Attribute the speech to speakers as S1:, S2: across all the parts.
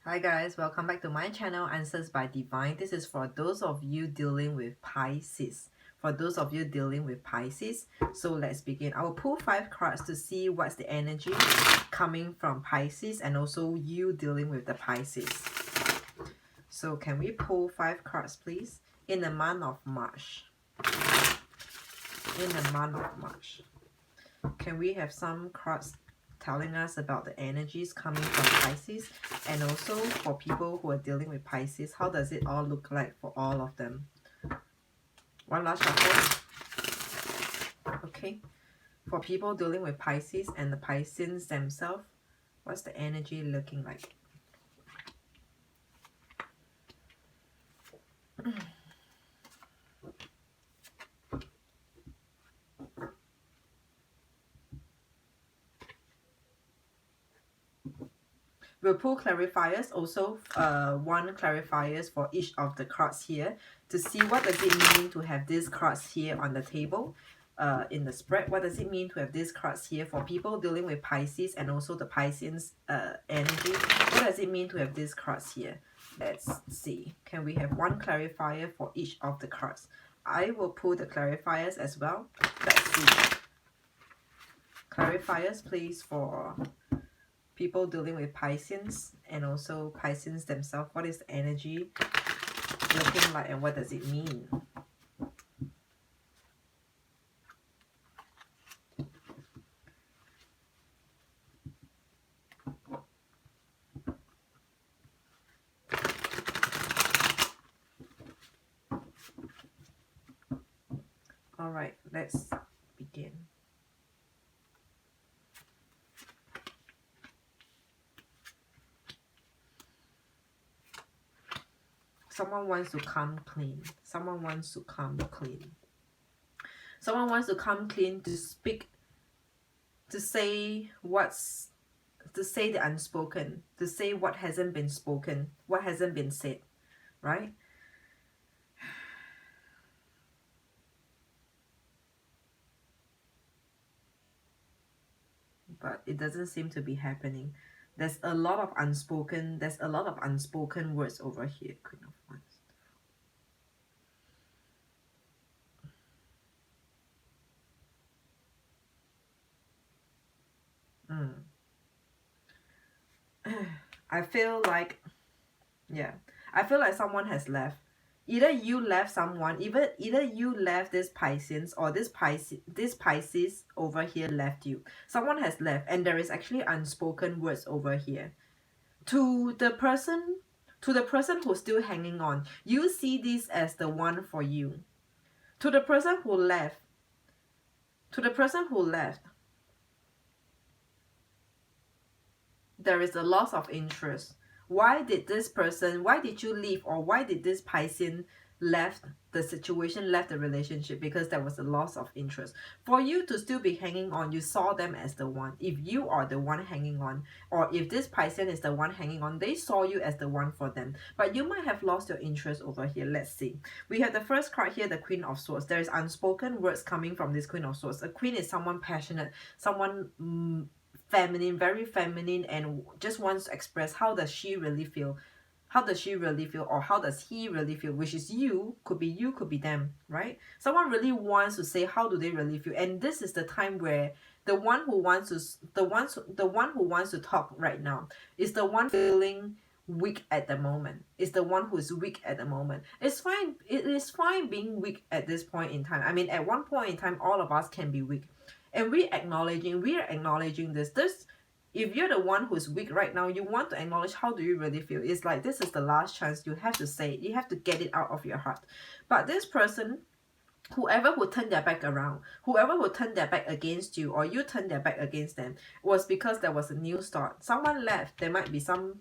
S1: Hi guys, welcome back to my channel Answers by Divine. This is for those of you dealing with Pisces. So let's begin. I will pull 5 cards to see what's the energy coming from Pisces and also you dealing with the Pisces. So can we pull 5 cards please? In the month of March. Can we have some cards telling us about the energies coming from Pisces, and also for people who are dealing with Pisces, how does it all look like for all of them? One last shuffle. Okay, for people dealing with Pisces and the Pisceans themselves, what's the energy looking like? We'll pull clarifiers also, one clarifiers for each of the cards here to see what does it mean to have these cards here on the table in the spread. What does it mean to have these cards here for people dealing with Pisces and also the Pisceans energy? What does it mean to have these cards here? Let's see. Can we have one clarifier for each of the cards? I will pull the clarifiers as well. Let's see. Clarifiers please for people dealing with Pisceans and also Pisceans themselves. What is the energy looking like and what does it mean? All right, let's begin. Someone wants to come clean. Someone wants to come clean. Someone wants to come clean to speak, to say what's, to say the unspoken, to say what hasn't been spoken, what hasn't been said, right? But it doesn't seem to be happening. There's a lot of unspoken words over here, Queen of Wands. I feel like, yeah, I feel like someone has left. Either you left someone, either you left this Pisces, or this Pisces over here left you. Someone has left, and there is actually unspoken words over here. To the person who's still hanging on, you see this as the one for you. To the person who left, there is a loss of interest. Why did you leave, or why did this Piscean left the situation, left the relationship? Because there was a loss of interest. For you to still be hanging on, you saw them as the one. If you are the one hanging on, or if this Piscean is the one hanging on, they saw you as the one for them. But you might have lost your interest over here. Let's see. We have the first card here, the Queen of Swords. There is unspoken words coming from this Queen of Swords. A queen is someone passionate, someone feminine, very feminine, and just wants to express how does she really feel, or how does he really feel, which is you, could be them, right? Someone really wants to say how do they really feel, and this is the time where the one who wants to talk right now is the one feeling weak at the moment. It's the one who's weak at the moment. It's fine. It is fine being weak at this point in time. I mean, at one point in time, all of us can be weak. And we're acknowledging this. If you're the one who's weak right now, you want to acknowledge how do you really feel. It's like this is the last chance. You have to say it. You have to get it out of your heart. But this person, whoever who turned their back around, whoever who turned their back against you, or you turned their back against them, was because there was a new start. Someone left. There might be some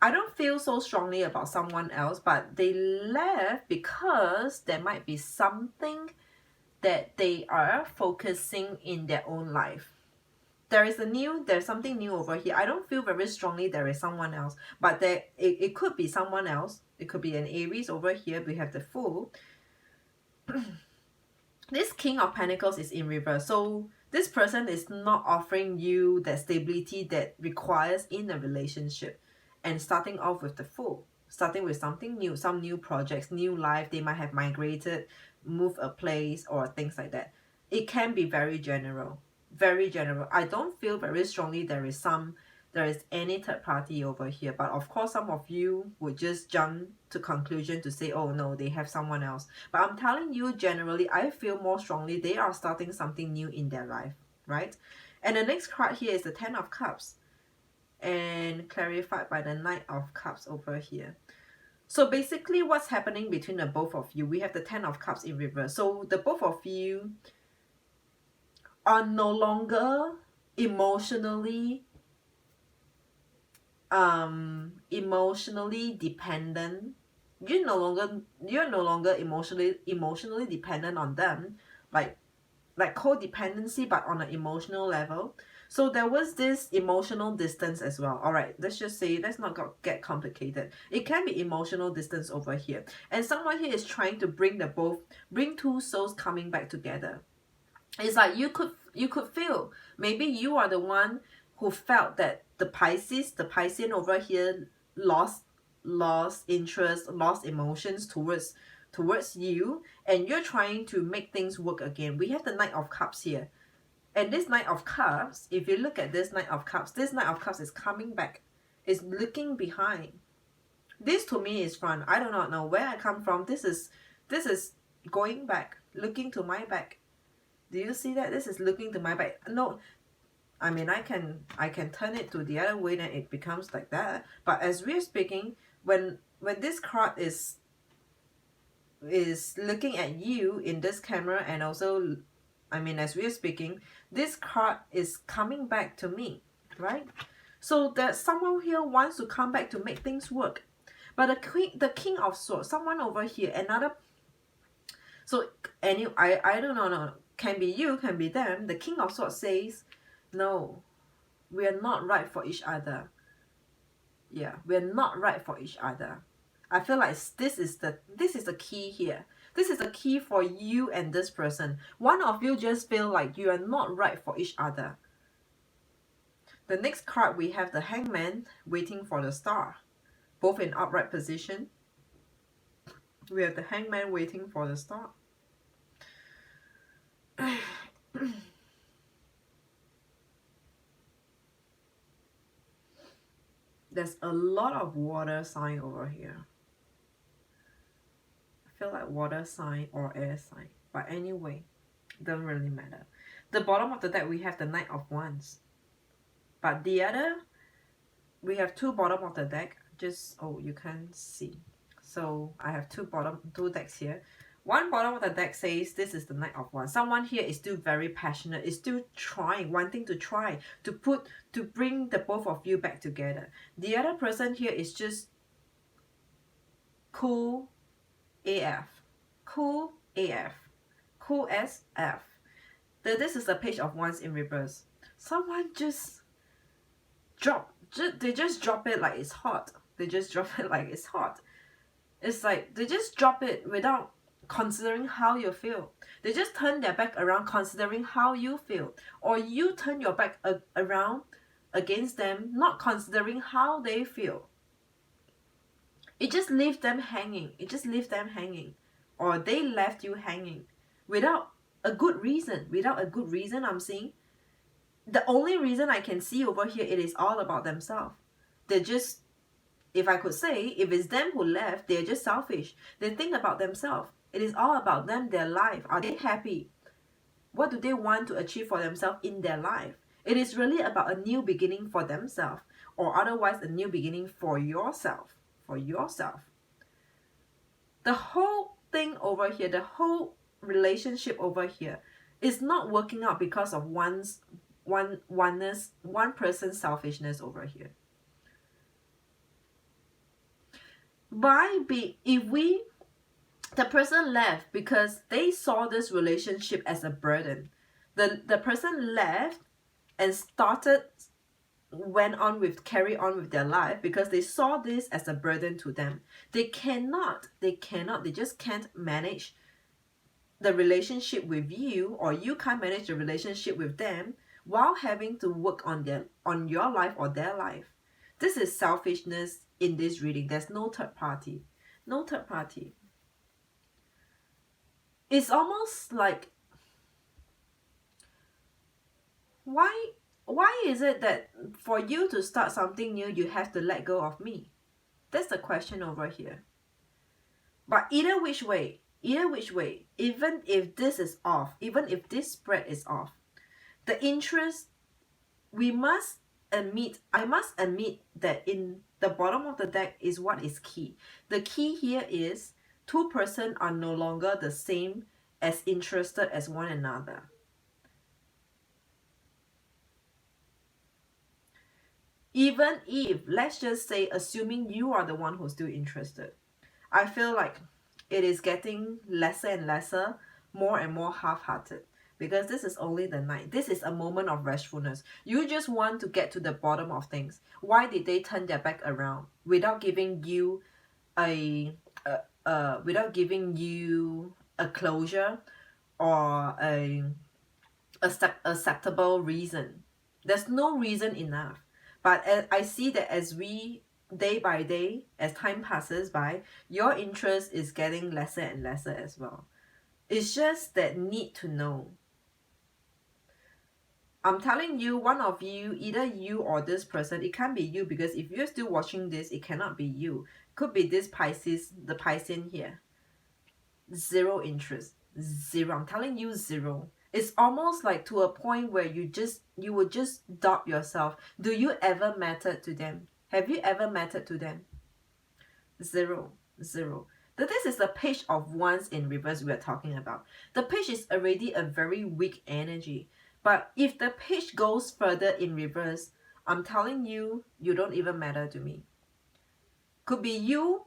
S1: I don't feel so strongly about someone else, but they left because there might be something that they are focusing in their own life. There's something new over here. I don't feel very strongly there is someone else, but it could be someone else. It could be an Aries over here. We have the Fool. This King of Pentacles is in reverse. So This person is not offering you that stability that requires in a relationship, and starting off with the full, starting with something new, some new projects, new life. They might have migrated, moved a place, or things like that. It can be very general, very general. I don't feel very strongly there is any third party over here, but of course some of you would just jump to conclusion to say, oh no, they have someone else. But I'm telling you, generally I feel more strongly they are starting something new in their life, right? And the next card here is the Ten of Cups, and clarified by the Knight of Cups over here. So basically what's happening between the both of you, we have the Ten of Cups in reverse. So the both of you are no longer emotionally dependent. You're no longer emotionally dependent on them, like codependency, but on an emotional level. So there was this emotional distance as well. All right, let's just say, let's not get complicated. It can be emotional distance over here, and someone here is trying to bring two souls coming back together. It's like you could feel, maybe you are the one who felt that the Piscean over here lost interest, lost emotions towards you, and you're trying to make things work again. We have the Knight of Cups here. And this Knight of Cups, if you look at this Knight of Cups is coming back, is looking behind. This to me is front. I do not know where I come from. This is going back, looking to my back. Do you see that? This is looking to my back. No, I mean, I can turn it to the other way, then it becomes like that. But as we're speaking, when this card is looking at you in this camera, and also, I mean, as we're speaking, this card is coming back to me, right? So that someone here wants to come back to make things work. But the King of Swords, someone over here, another. So I don't know, no, can be you, can be them. The King of Swords says, no, we are not right for each other. Yeah, we're not right for each other. I feel like this is the key here. This is the key for you and this person. One of you just feel like you are not right for each other. The next card, we have the Hangman waiting for the star, both in upright position. We have the Hangman waiting for the star. There's a lot of water sign over here. I feel like water sign or air sign. But anyway, doesn't really matter. The bottom of the deck, we have the Knight of Wands. But the other, we have two bottom of the deck. Just, oh, you can't see. So I have two decks here. One bottom of the deck says this is the Knight of Wands. Someone here is still very passionate, is still trying, wanting to try to bring the both of you back together. The other person here is just cool AF. Cool AF. Cool as F. This is the Page of Wands in reverse. Someone just they just drop it like it's hot. They just drop it like it's hot. It's like they just drop it without considering how you feel. They just turn their back around considering how you feel. Or you turn your back around against them, not considering how they feel. It just leaves them hanging. It just leaves them hanging. Or they left you hanging without a good reason. Without a good reason, I'm saying. The only reason I can see over here, it is all about themselves. They're just, if I could say, if it's them who left, they're just selfish. They think about themselves. It is all about them, their life. Are they happy? What do they want to achieve for themselves in their life? It is really about a new beginning for themselves, or otherwise a new beginning for yourself. For yourself. The whole thing over here, the whole relationship over here is not working out because of one person's selfishness over here. The person left because they saw this relationship as a burden. The person left and carry on with their life because they saw this as a burden to them. They just can't manage the relationship with you, or you can't manage the relationship with them while having to work on your life or their life. This is selfishness in this reading. There's no third party. No third party. It's almost like, why is it that for you to start something new, you have to let go of me? That's the question over here. But either which way, even if this is off, even if this spread is off, the interest, I must admit that in the bottom of the deck is what is key. The key here is two persons are no longer the same as interested as one another. Even if, let's just say, assuming you are the one who's still interested, I feel like it is getting lesser and lesser, more and more half-hearted, because this is only the night. This is a moment of restfulness. You just want to get to the bottom of things. Why did they turn their back around without giving you without giving you a closure or a acceptable reason? There's no reason enough. But I see that as we, day by day, as time passes by, your interest is getting lesser and lesser as well. It's just that need to know. I'm telling you, one of you, either you or this person, it can't be you, because if you're still watching this, it cannot be you. Could be this Pisces, the Piscean here. Zero interest. Zero. I'm telling you, zero. It's almost like to a point where you would just doubt yourself. Do you ever matter to them? Have you ever mattered to them? Zero. Zero. This is the Page of Wands in reverse we are talking about. The Page is already a very weak energy. But if the Page goes further in reverse, I'm telling you, you don't even matter to me. Could be you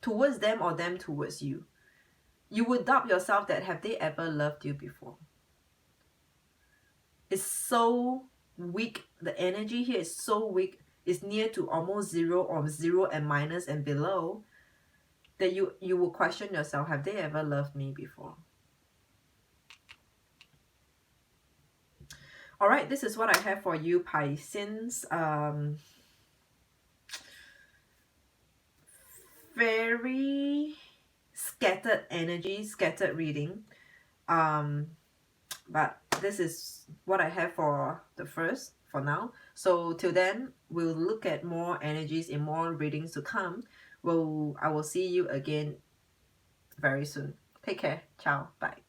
S1: towards them or them towards you. You would doubt yourself that have they ever loved you before? It's so weak. The energy here is so weak. It's near to almost zero, or zero and minus and below, that you will question yourself, have they ever loved me before? All right, this is what I have for you, Pisces. Very scattered energy, scattered reading. But this is what I have for the first, for now. So till then, we'll look at more energies in more readings to come. I will see you again very soon. Take care. Ciao. Bye.